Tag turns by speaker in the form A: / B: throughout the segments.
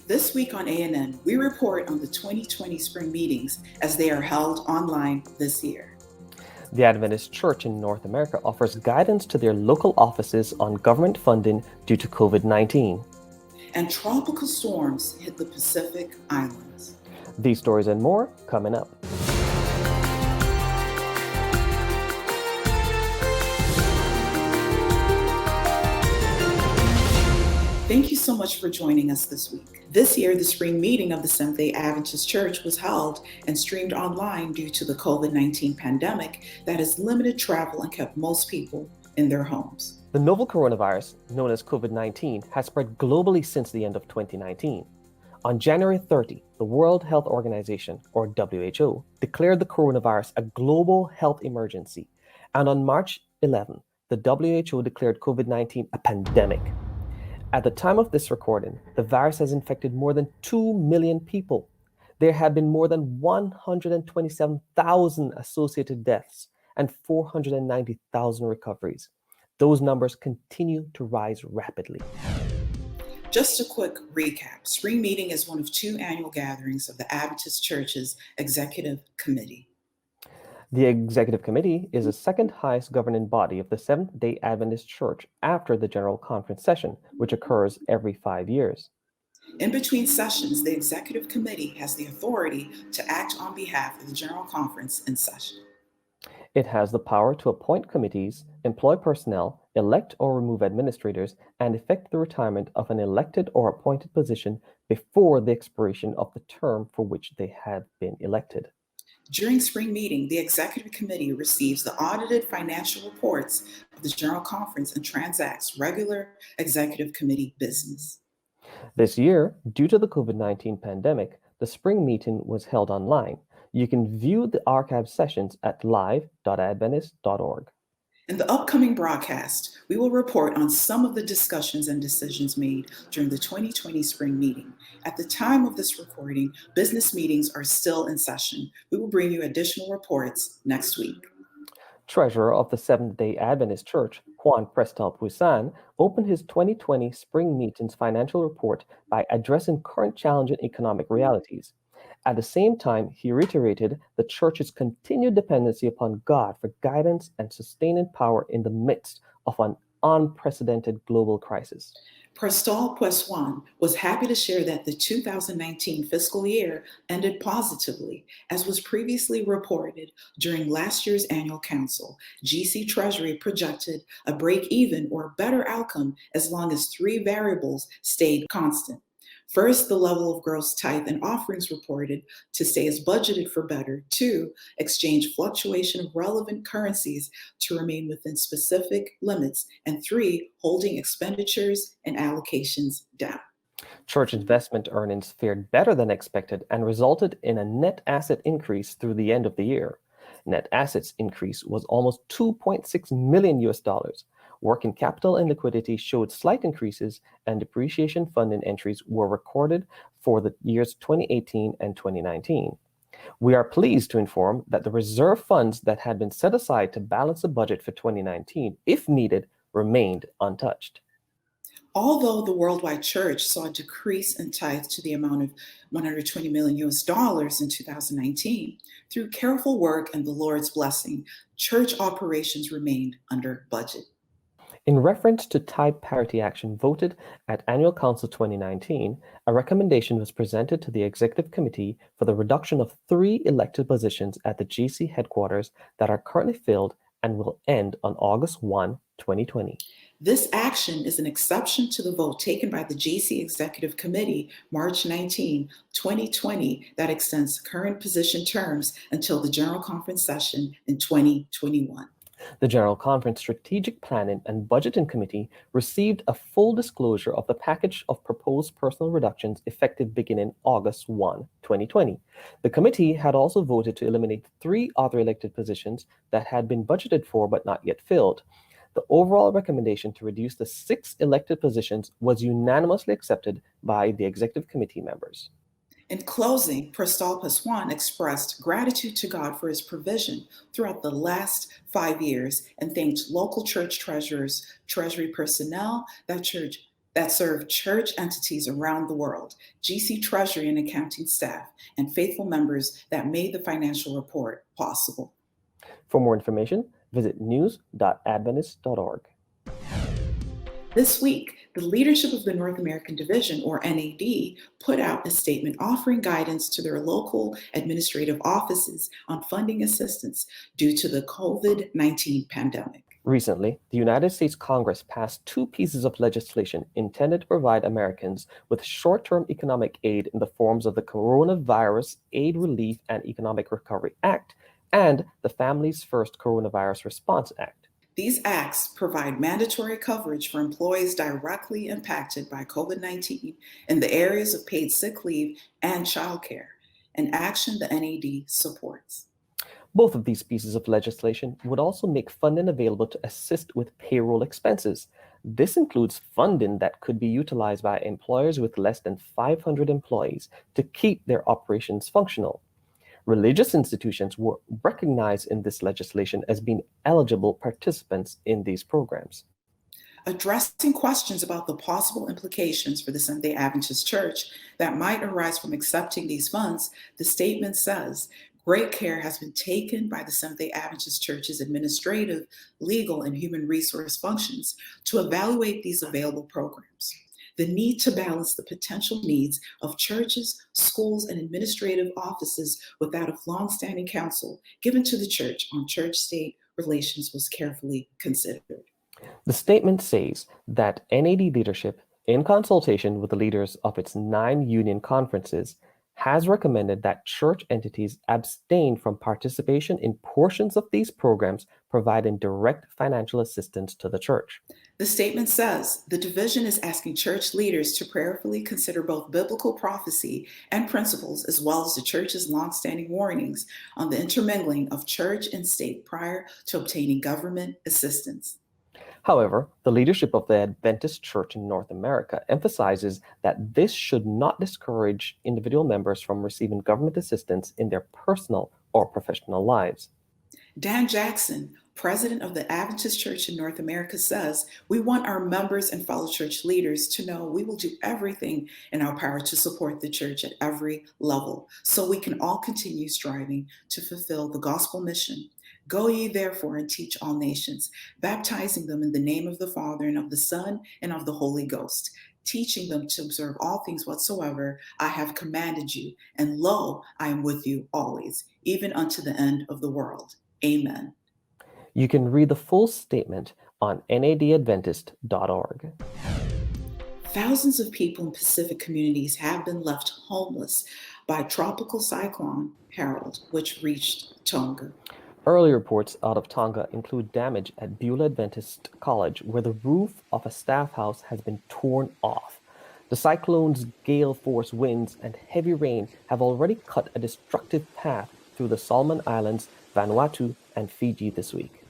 A: This week on ANN, we report on the 2020 spring meetings as they are held online this year.
B: The Adventist Church in North America offers guidance to their local offices on government funding due to COVID-19.
A: And tropical storms hit the Pacific Islands.
B: These stories and more coming up.
A: Thank you so much for joining us this week. This year, the spring meeting of the Seventh-day Adventist Church was held and streamed online due to the COVID-19 pandemic that has limited travel and kept most people in their homes.
B: The novel coronavirus, known as COVID-19, has spread globally since the end of 2019. On January 30, the World Health Organization, or WHO, declared the coronavirus a global health emergency. And on March 11, the WHO declared COVID-19 a pandemic. At the time of this recording, the virus has infected more than 2 million people. There have been more than 127,000 associated deaths and 490,000 recoveries. Those numbers continue to rise rapidly.
A: Just a quick recap. Spring meeting is one of two annual gatherings of the Adventist Church's Executive Committee.
B: The Executive Committee is the second highest governing body of the Seventh-day Adventist Church after the General Conference session, which occurs every 5 years.
A: In between sessions, the Executive Committee has the authority to act on behalf of the General Conference in session.
B: It has the power to appoint committees, employ personnel, elect or remove administrators, and effect the retirement of an elected or appointed position before the expiration of the term for which they have been elected.
A: During spring meeting, the Executive Committee receives the audited financial reports of the General Conference and transacts regular Executive Committee business.
B: This year, due to the COVID-19 pandemic, the spring meeting was held online. You can view the archived sessions at live.adventist.org.
A: In the upcoming broadcast, we will report on some of the discussions and decisions made during the 2020 spring meeting. At the time of this recording, business meetings are still in session. We will bring you additional reports next week.
B: Treasurer of the Seventh-day Adventist Church, Juan Prestal Puisan, opened his 2020 spring meetings financial report by addressing current challenging economic realities. At the same time, he reiterated the church's continued dependency upon God for guidance and sustaining power in the midst of an unprecedented global crisis.
A: Prestal Puisan was happy to share that the 2019 fiscal year ended positively, as was previously reported during last year's annual council. GC Treasury projected a break-even or better outcome as long as three variables stayed constant. First, the level of gross tithe and offerings reported to stay as budgeted for better. Two, exchange fluctuation of relevant currencies to remain within specific limits. And three, holding expenditures and allocations down.
B: Church investment earnings fared better than expected and resulted in a net asset increase through the end of the year. Net assets increase was almost $2.6 million. Working capital and liquidity showed slight increases, and depreciation funding entries were recorded for the years 2018 and 2019. We are pleased to inform that the reserve funds that had been set aside to balance the budget for 2019, if needed, remained untouched.
A: Although the worldwide church saw a decrease in tithe to the amount of $120 million in 2019, through careful work and the Lord's blessing, church operations remained under budget.
B: In reference to tithe parity action voted at Annual Council 2019, a recommendation was presented to the Executive Committee for the reduction of 3 elected positions at the GC headquarters that are currently filled and will end on August 1, 2020.
A: This action is an exception to the vote taken by the GC Executive Committee March 19, 2020 that extends current position terms until the General Conference session in 2021.
B: The General Conference Strategic Planning and Budgeting Committee received a full disclosure of the package of proposed personnel reductions effective beginning August 1, 2020. The committee had also voted to eliminate 3 other elected positions that had been budgeted for but not yet filled. The overall recommendation to reduce the 6 elected positions was unanimously accepted by the Executive Committee members.
A: In closing, Prestal Puisan expressed gratitude to God for his provision throughout the last 5 years and thanked local church treasurers, treasury personnel, that church that serve church entities around the world, GC Treasury and accounting staff, and faithful members that made the financial report possible.
B: For more information, visit news.adventist.org.
A: This week, the leadership of the North American Division, or NAD, put out a statement offering guidance to their local administrative offices on funding assistance due to the COVID-19 pandemic.
B: Recently, the United States Congress passed two pieces of legislation intended to provide Americans with short-term economic aid in the forms of the Coronavirus Aid, Relief, and Economic Recovery Act and the Families First Coronavirus Response Act.
A: These acts provide mandatory coverage for employees directly impacted by COVID-19 in the areas of paid sick leave and childcare, an action the NAD supports.
B: Both of these pieces of legislation would also make funding available to assist with payroll expenses. This includes funding that could be utilized by employers with less than 500 employees to keep their operations functional. Religious institutions were recognized in this legislation as being eligible participants in these programs.
A: Addressing questions about the possible implications for the Seventh-day Adventist Church that might arise from accepting these funds, the statement says, great care has been taken by the Seventh-day Adventist Church's administrative, legal, and human resource functions to evaluate these available programs. The need to balance the potential needs of churches, schools, and administrative offices with that of longstanding counsel given to the church on church-state relations was carefully considered.
B: The statement says that NAD leadership, in consultation with the leaders of its 9 union conferences, has recommended that church entities abstain from participation in portions of these programs providing direct financial assistance to the church.
A: The statement says the division is asking church leaders to prayerfully consider both biblical prophecy and principles, as well as the church's longstanding warnings on the intermingling of church and state prior to obtaining government assistance.
B: However, the leadership of the Adventist Church in North America emphasizes that this should not discourage individual members from receiving government assistance in their personal or professional lives.
A: Dan Jackson, president of the Adventist Church in North America, says, we want our members and fellow church leaders to know we will do everything in our power to support the church at every level, so we can all continue striving to fulfill the gospel mission. Go ye therefore and teach all nations, baptizing them in the name of the Father and of the Son and of the Holy Ghost, teaching them to observe all things whatsoever I have commanded you. And lo, I am with you always, even unto the end of the world. Amen.
B: You can read the full statement on nadadventist.org.
A: Thousands of people in Pacific communities have been left homeless by Tropical Cyclone Harold, which reached Tonga.
B: Early reports out of Tonga include damage at Beulah Adventist College, where the roof of a staff house has been torn off. The cyclone's gale-force winds and heavy rain have already cut a destructive path through the Solomon Islands, Vanuatu, and Fiji this week.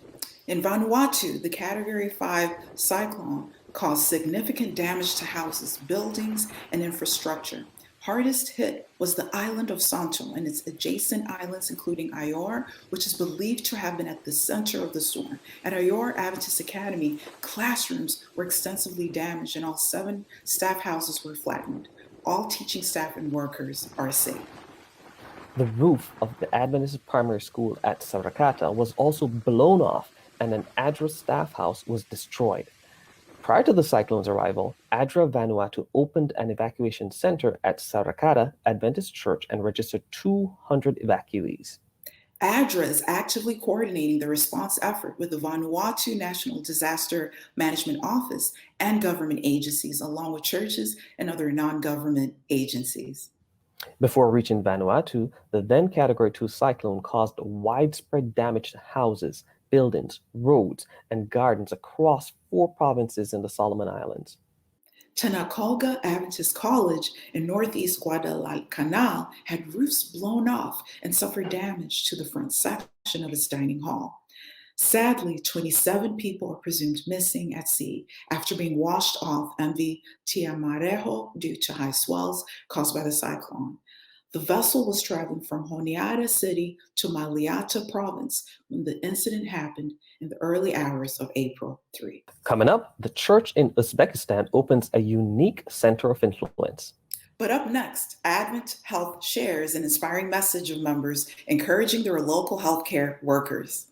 A: In Vanuatu, the Category 5 cyclone caused significant damage to houses, buildings, and infrastructure. Hardest hit was the island of Santo and its adjacent islands, including Ayor, which is believed to have been at the center of the storm. At Ayor Adventist Academy, classrooms were extensively damaged and all 7 staff houses were flattened. All teaching staff and workers are safe.
B: The roof of the Adventist primary school at Sarakata was also blown off, and an ADRA staff house was destroyed. Prior to the cyclone's arrival, ADRA Vanuatu opened an evacuation center at Sarakata Adventist Church and registered 200 evacuees.
A: ADRA is actively coordinating the response effort with the Vanuatu National Disaster Management Office and government agencies, along with churches and other non-government agencies.
B: Before reaching Vanuatu, the then Category 2 cyclone caused widespread damage to houses, buildings, roads, and gardens across 4 provinces in the Solomon Islands.
A: Tanakolga Adventist College in northeast Guadalcanal had roofs blown off and suffered damage to the front section of its dining hall. Sadly, 27 people are presumed missing at sea after being washed off MV Tiamarejo due to high swells caused by the cyclone. The vessel was traveling from Honiara City to Maliata province when the incident happened in the early hours of April 3.
B: Coming up, the church in Uzbekistan opens a unique center of influence.
A: But up next, Advent Health shares an inspiring message of members encouraging their local healthcare workers.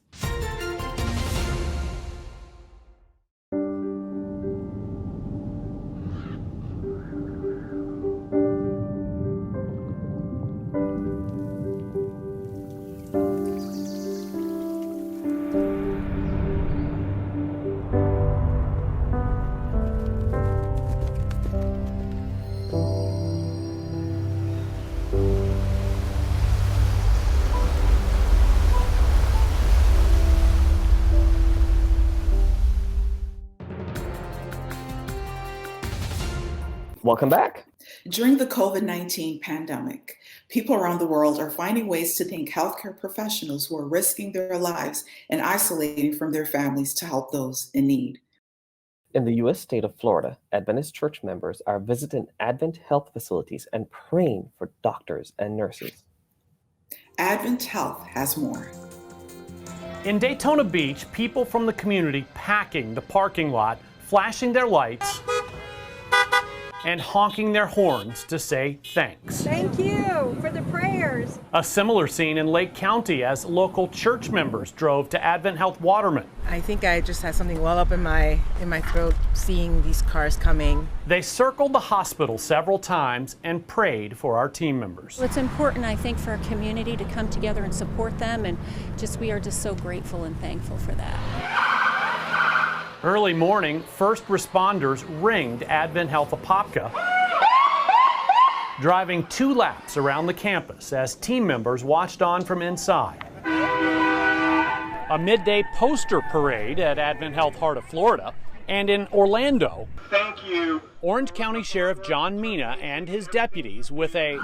B: Welcome back.
A: During the COVID-19 pandemic, people around the world are finding ways to thank healthcare professionals who are risking their lives and isolating from their families to help those in need.
B: In the U.S. state of Florida, Adventist church members are visiting Advent Health facilities and praying for doctors and nurses.
A: Advent Health has more.
C: In Daytona Beach, people from the community packing the parking lot, flashing their lights, and honking their horns to say thanks.
D: Thank you for the prayers.
C: A similar scene in Lake County as local church members drove to Advent Health Waterman.
E: I think I just had something well up in my throat seeing these cars coming.
C: They circled the hospital several times and prayed for our team members.
F: It's important, I think, for our community to come together and support them, and we are just so grateful and thankful for that.
C: Early morning, first responders ringed Advent Health Apopka, driving 2 laps around the campus as team members watched on from inside. A midday poster parade at Advent Health Heart of Florida, and in Orlando,
G: thank you,
C: Orange County Sheriff John Mina and his deputies with a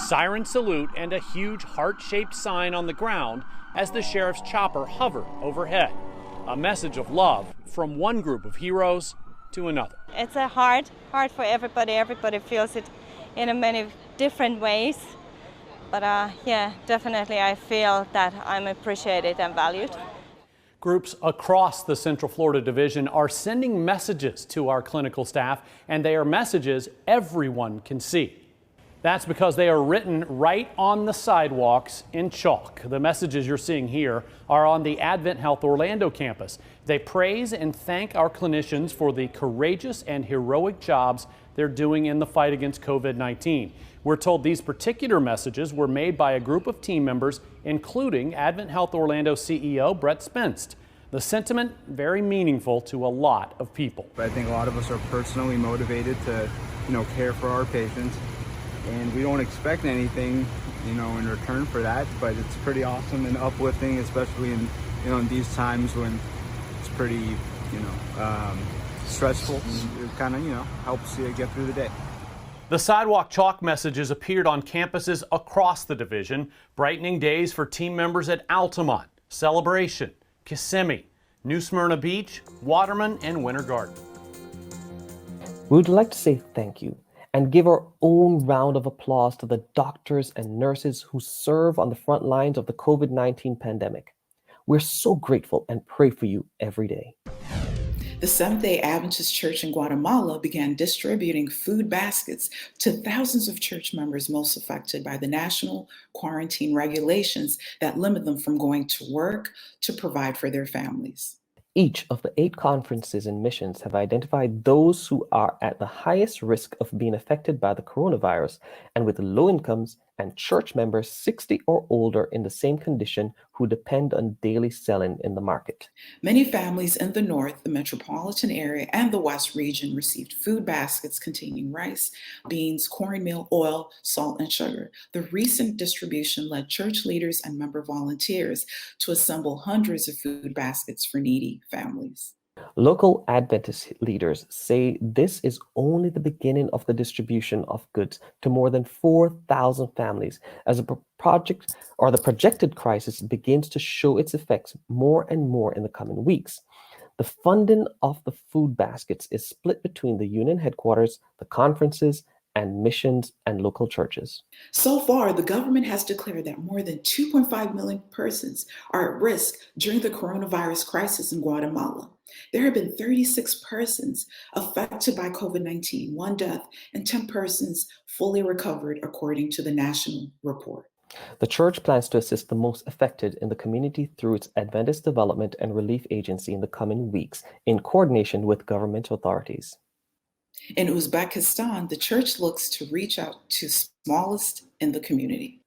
C: siren salute and a huge heart-shaped sign on the ground as the sheriff's chopper hovered overhead. A message of love from one group of heroes to another.
H: It's a hard for everybody. Everybody feels it in many different ways. But yeah, definitely I feel that I'm appreciated and valued.
C: Groups across the Central Florida Division are sending messages to our clinical staff, and they are messages everyone can see. That's because they are written right on the sidewalks in chalk. The messages you're seeing here are on the Advent Health Orlando campus. They praise and thank our clinicians for the courageous and heroic jobs they're doing in the fight against COVID-19. We're told these particular messages were made by a group of team members, including Advent Health Orlando CEO Brett Spence. The sentiment very meaningful to a lot of people.
I: I think a lot of us are personally motivated to, care for our patients. And we don't expect anything, in return for that, but it's pretty awesome and uplifting, especially in these times when it's pretty, stressful. It kind of, helps you get through the day.
C: The sidewalk chalk messages appeared on campuses across the division, brightening days for team members at Altamont, Celebration, Kissimmee, New Smyrna Beach, Waterman, and Winter Garden.
B: We would like to say thank you and give our own round of applause to the doctors and nurses who serve on the front lines of the COVID-19 pandemic. We're so grateful and pray for you every day.
A: The Seventh-day Adventist Church in Guatemala began distributing food baskets to thousands of church members most affected by the national quarantine regulations that limit them from going to work to provide for their families.
B: Each of the 8 conferences and missions have identified those who are at the highest risk of being affected by the coronavirus and with low incomes and church members 60 or older in the same condition who depend on daily selling in the market.
A: Many families in the North, the metropolitan area, and the West region received food baskets containing rice, beans, cornmeal, oil, salt, and sugar. The recent distribution led church leaders and member volunteers to assemble hundreds of food baskets for needy families.
B: Local Adventist leaders say this is only the beginning of the distribution of goods to more than 4,000 families as the projected crisis begins to show its effects more and more in the coming weeks. The funding of the food baskets is split between the union headquarters, the conferences, and missions and local churches.
A: So far, the government has declared that more than 2.5 million persons are at risk during the coronavirus crisis in Guatemala. There have been 36 persons affected by COVID-19, 1 death, and 10 persons fully recovered, according to the national report.
B: The church plans to assist the most affected in the community through its Adventist Development and Relief Agency in the coming weeks, in coordination with government authorities.
A: In Uzbekistan, the church looks to reach out to smallest in the community.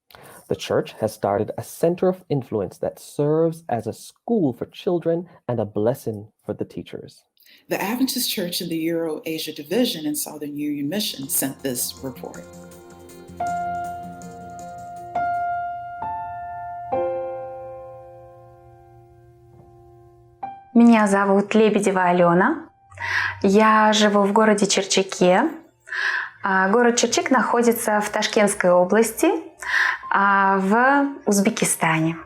B: The church has started a center of influence that serves as a school for children and a blessing for the teachers.
A: The Adventist Church in the Euro-Asia Division and Southern Union Mission sent this report.
G: Меня зовут Лебедева Алена. Я живу в городе Черчике. Город Черчик находится в Ташкентской области, в Узбекистане.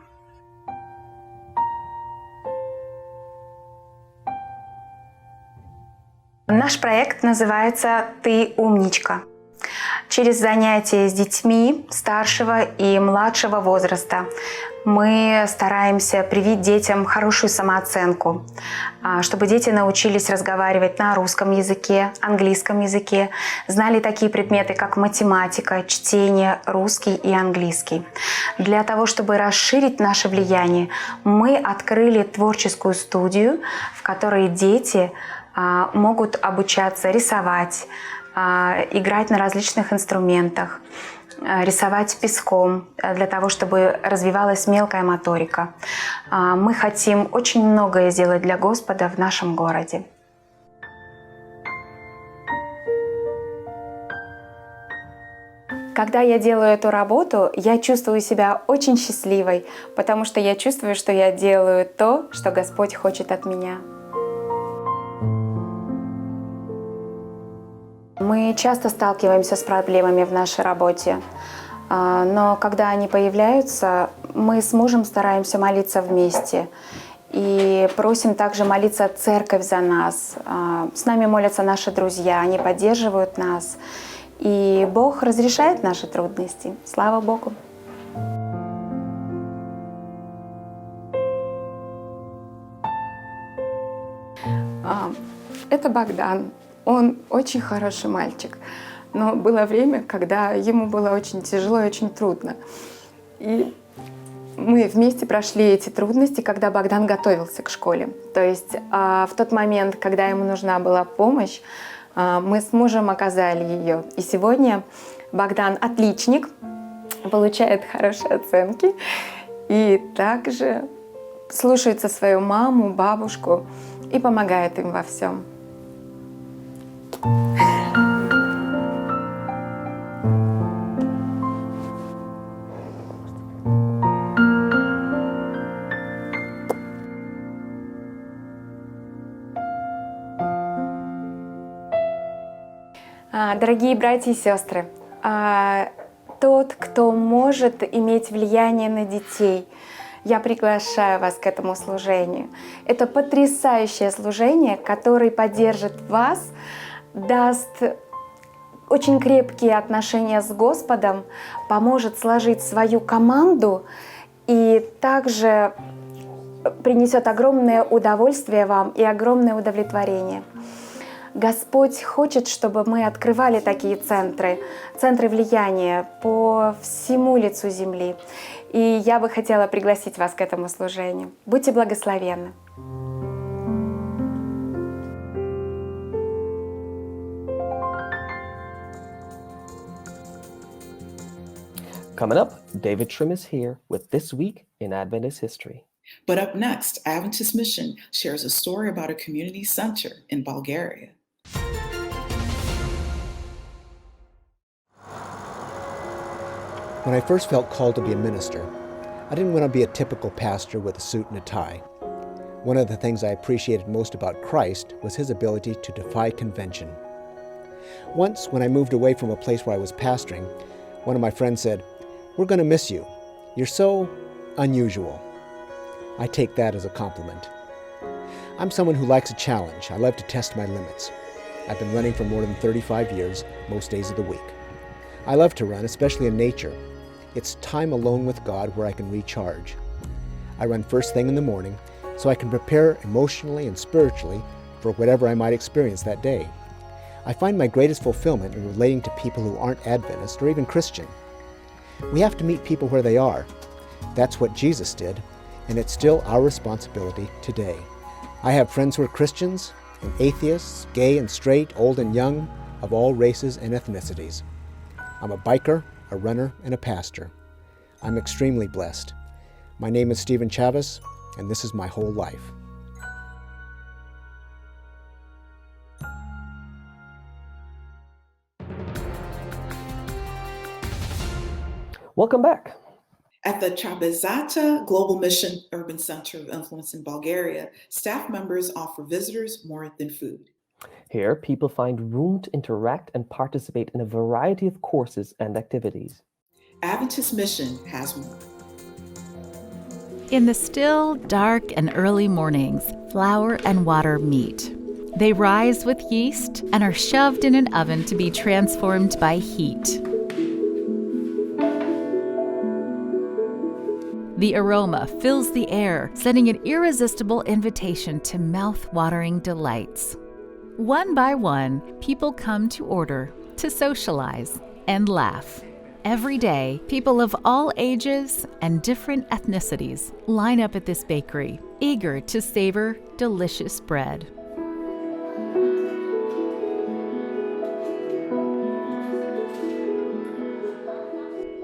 G: Наш проект называется «Ты умничка». Через занятия с детьми старшего и младшего возраста мы стараемся привить детям хорошую самооценку, чтобы дети научились разговаривать на русском языке, английском языке, знали такие предметы, как математика, чтение, русский и английский. Для того, чтобы расширить наше влияние, мы открыли творческую студию, в которой дети могут обучаться рисовать, играть на различных инструментах, рисовать песком, для того, чтобы развивалась мелкая моторика. Мы хотим очень многое сделать для Господа в нашем городе. Когда я делаю эту работу, я чувствую себя очень счастливой, потому что я чувствую, что я делаю то, что Господь хочет от меня. Мы часто сталкиваемся с проблемами в нашей работе, но когда они появляются, мы с мужем стараемся молиться вместе и просим также молиться церковь за нас. С нами молятся наши друзья, они поддерживают нас, и Бог разрешает наши трудности. Слава Богу! Это Богдан. Он очень хороший мальчик, но было время, когда ему было очень тяжело и очень трудно. И мы вместе прошли эти трудности, когда Богдан готовился к школе. То есть в тот момент, когда ему нужна была помощь, мы с мужем оказали ее. И сегодня Богдан отличник, получает хорошие оценки и также слушается свою маму, бабушку и помогает им во всем. Дорогие братья и сестры, тот, кто может иметь влияние на детей, я приглашаю вас к этому служению. Это потрясающее служение, которое поддержит вас, даст очень крепкие отношения с Господом, поможет сложить свою команду и также принесет огромное удовольствие вам и огромное удовлетворение. Господь хочет, чтобы мы открывали такие центры влияния по всему лицу земли. И я бы хотела пригласить вас к этому служению. Будьте благословенны.
B: Coming up, David Trim is here with This Week in Adventist History.
A: But up next, Adventist Mission shares a story about a community center in Bulgaria.
J: When I first felt called to be a minister, I didn't want to be a typical pastor with a suit and a tie. One of the things I appreciated most about Christ was his ability to defy convention. Once, when I moved away from a place where I was pastoring, one of my friends said, "We're going to miss you. You're so unusual." I take that as a compliment. I'm someone who likes a challenge. I love to test my limits. I've been running for more than 35 years, most days of the week. I love to run, especially in nature. It's time alone with God where I can recharge. I run first thing in the morning so I can prepare emotionally and spiritually for whatever I might experience that day. I find my greatest fulfillment in relating to people who aren't Adventist or even Christian. We have to meet people where they are. That's what Jesus did, and it's still our responsibility today. I have friends who are Christians and atheists, gay and straight, old and young, of all races and ethnicities. I'm a biker, a runner, and a pastor. I'm extremely blessed. My name is Stephen Chavez, and this is my whole life.
B: Welcome back.
A: At the Chabezata Global Mission Urban Center of Influence in Bulgaria, staff members offer visitors more than food.
B: Here, people find room to interact and participate in a variety of courses and activities.
A: Adventist Mission has more.
K: In the still, dark, and early mornings, flour and water meet. They rise with yeast and are shoved in an oven to be transformed by heat. The aroma fills the air, sending an irresistible invitation to mouth-watering delights. One by one, people come to order, to socialize, and laugh. Every day, people of all ages and different ethnicities line up at this bakery, eager to savor delicious bread.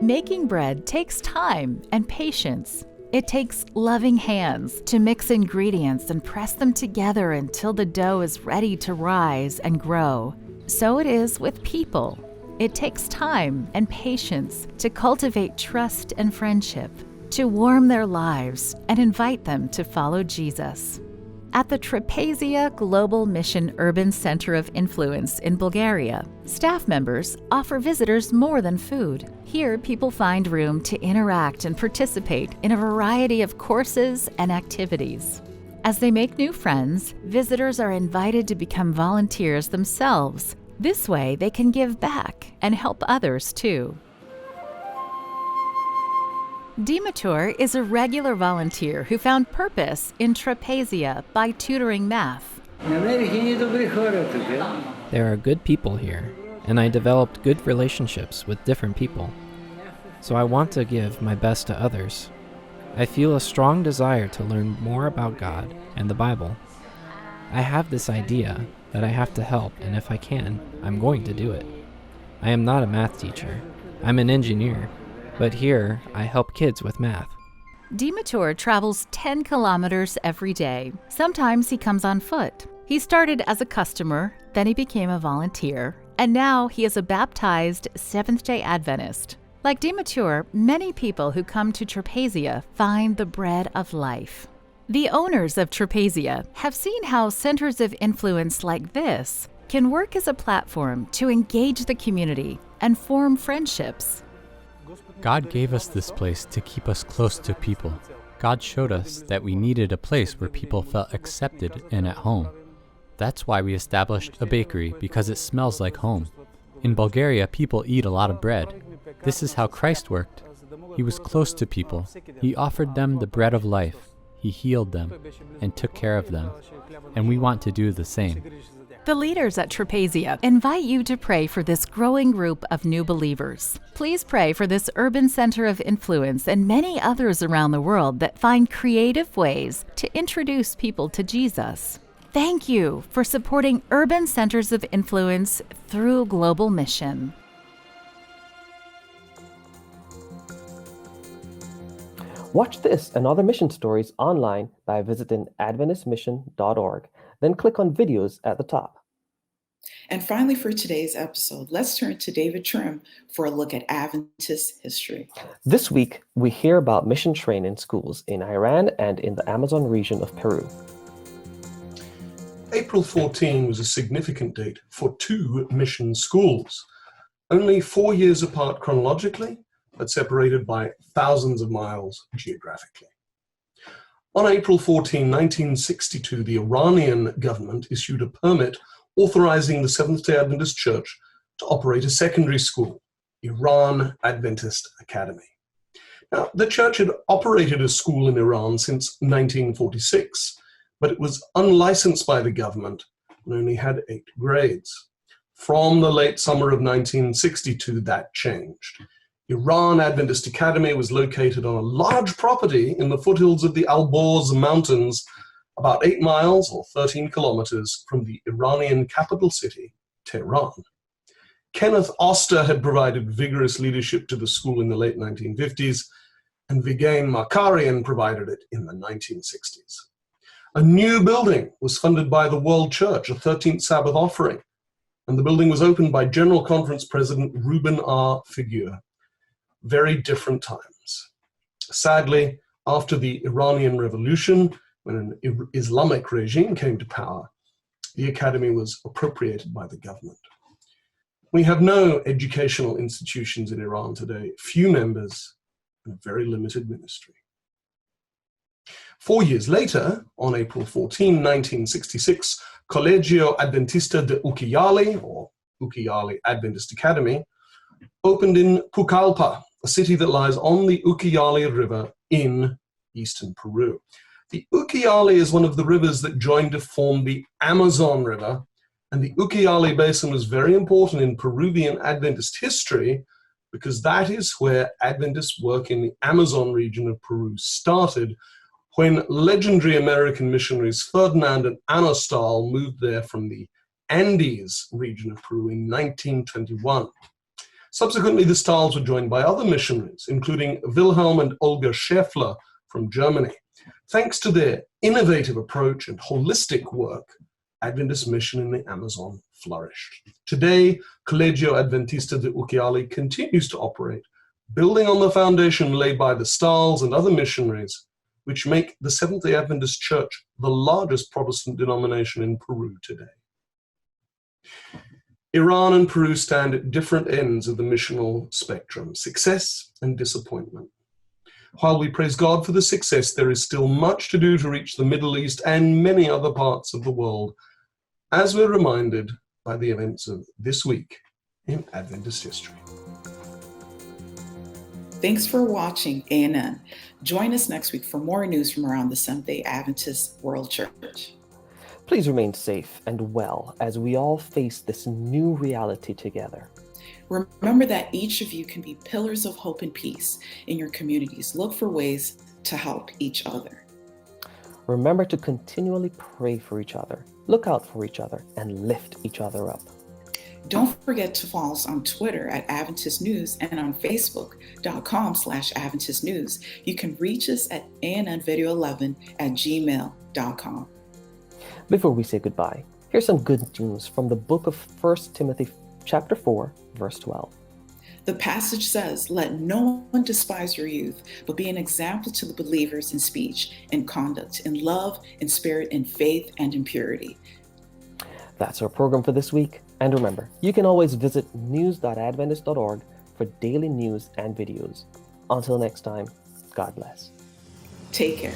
K: Making bread takes time and patience. It takes loving hands to mix ingredients and press them together until the dough is ready to rise and grow. So it is with people. It takes time and patience to cultivate trust and friendship, to warm their lives and invite them to follow Jesus. At the Trapezia Global Mission Urban Center of Influence in Bulgaria, staff members offer visitors more than food. Here, people find room to interact and participate in a variety of courses and activities. As they make new friends, visitors are invited to become volunteers themselves. This way, they can give back and help others too. Dimitur is a regular volunteer who found purpose in Trapezia by tutoring math.
L: There are good people here, and I developed good relationships with different people. So I want to give my best to others. I feel a strong desire to learn more about God and the Bible. I have this idea that I have to help, and if I can, I'm going to do it. I am not a math teacher. I'm an engineer. But here, I help kids with math.
K: Dimitur travels 10 kilometers every day. Sometimes he comes on foot. He started as a customer, then he became a volunteer, and now he is a baptized Seventh-day Adventist. Like Dimitur, many people who come to Trapezia find the bread of life. The owners of Trapezia have seen how centers of influence like this can work as a platform to engage the community and form friendships.
M: God gave us this place to keep us close to people. God showed us that we needed a place where people felt accepted and at home. That's why we established a bakery, because it smells like home. In Bulgaria, people eat a lot of bread. This is how Christ worked. He was close to people. He offered them the bread of life. He healed them and took care of them. And we want to do the same.
K: The leaders at Trapezia invite you to pray for this growing group of new believers. Please pray for this urban center of influence and many others around the world that find creative ways to introduce people to Jesus. Thank you for supporting urban centers of influence through Global Mission.
B: Watch this and other mission stories online by visiting adventistmission.org. Then click on videos at the top.
A: And finally, for today's episode, let's turn to David Trim for a look at Adventist history.
B: This week, we hear about mission training schools in Iran and in the Amazon region of Peru.
N: April 14 was a significant date for two mission schools, only 4 years apart chronologically, but separated by thousands of miles geographically. On April 14, 1962, the Iranian government issued a permit authorizing the Seventh-day Adventist Church to operate a secondary school, Iran Adventist Academy. Now, the church had operated a school in Iran since 1946, but it was unlicensed by the government and only had 8 grades. From the late summer of 1962, that changed. Iran Adventist Academy was located on a large property in the foothills of the Alborz Mountains, about 8 miles or 13 kilometers from the Iranian capital city, Tehran. Kenneth Oster had provided vigorous leadership to the school in the late 1950s, and Vigain Makarian provided it in the 1960s. A new building was funded by the World Church, a 13th Sabbath offering, and the building was opened by General Conference President Reuben R. Figure. Very different times. Sadly, after the Iranian Revolution, when an Islamic regime came to power, the academy was appropriated by the government. We have no educational institutions in Iran today, few members, and a very limited ministry. 4 years later, on April 14, 1966, Colegio Adventista de Ucayali, or Ucayali Adventist Academy, opened in Pucallpa, a city that lies on the Ucayali River in eastern Peru. The Ucayali is one of the rivers that join to form the Amazon River, and the Ucayali Basin was very important in Peruvian Adventist history because that is where Adventist work in the Amazon region of Peru started when legendary American missionaries Ferdinand and Anna Stahl moved there from the Andes region of Peru in 1921. Subsequently, the Stahls were joined by other missionaries, including Wilhelm and Olga Schäffler from Germany. Thanks to their innovative approach and holistic work, Adventist mission in the Amazon flourished. Today, Colegio Adventista de Ucayali continues to operate, building on the foundation laid by the Stahls and other missionaries, which make the Seventh-day Adventist Church the largest Protestant denomination in Peru today. Iran and Peru stand at different ends of the missional spectrum, success and disappointment. While we praise God for the success, there is still much to do to reach the Middle East and many other parts of the world, as we're reminded by the events of this week in Adventist history.
A: Thanks for watching ANN. Join us next week for more news from around the Seventh-day Adventist World Church.
B: Please remain safe and well as we all face this new reality together.
A: Remember that each of you can be pillars of hope and peace in your communities. Look for ways to help each other.
B: Remember to continually pray for each other, look out for each other, and lift each other up.
A: Don't forget to follow us on Twitter at Adventist News and on Facebook.com/Adventist News. You can reach us at annvideo11@gmail.com.
B: Before we say goodbye, here's some good news from the book of 1 Timothy chapter 4, verse 12.
A: The passage says, "Let no one despise your youth, but be an example to the believers in speech, in conduct, in love, in spirit, in faith, and in purity."
B: That's our program for this week. And remember, you can always visit news.adventist.org for daily news and videos. Until next time, God bless.
A: Take care.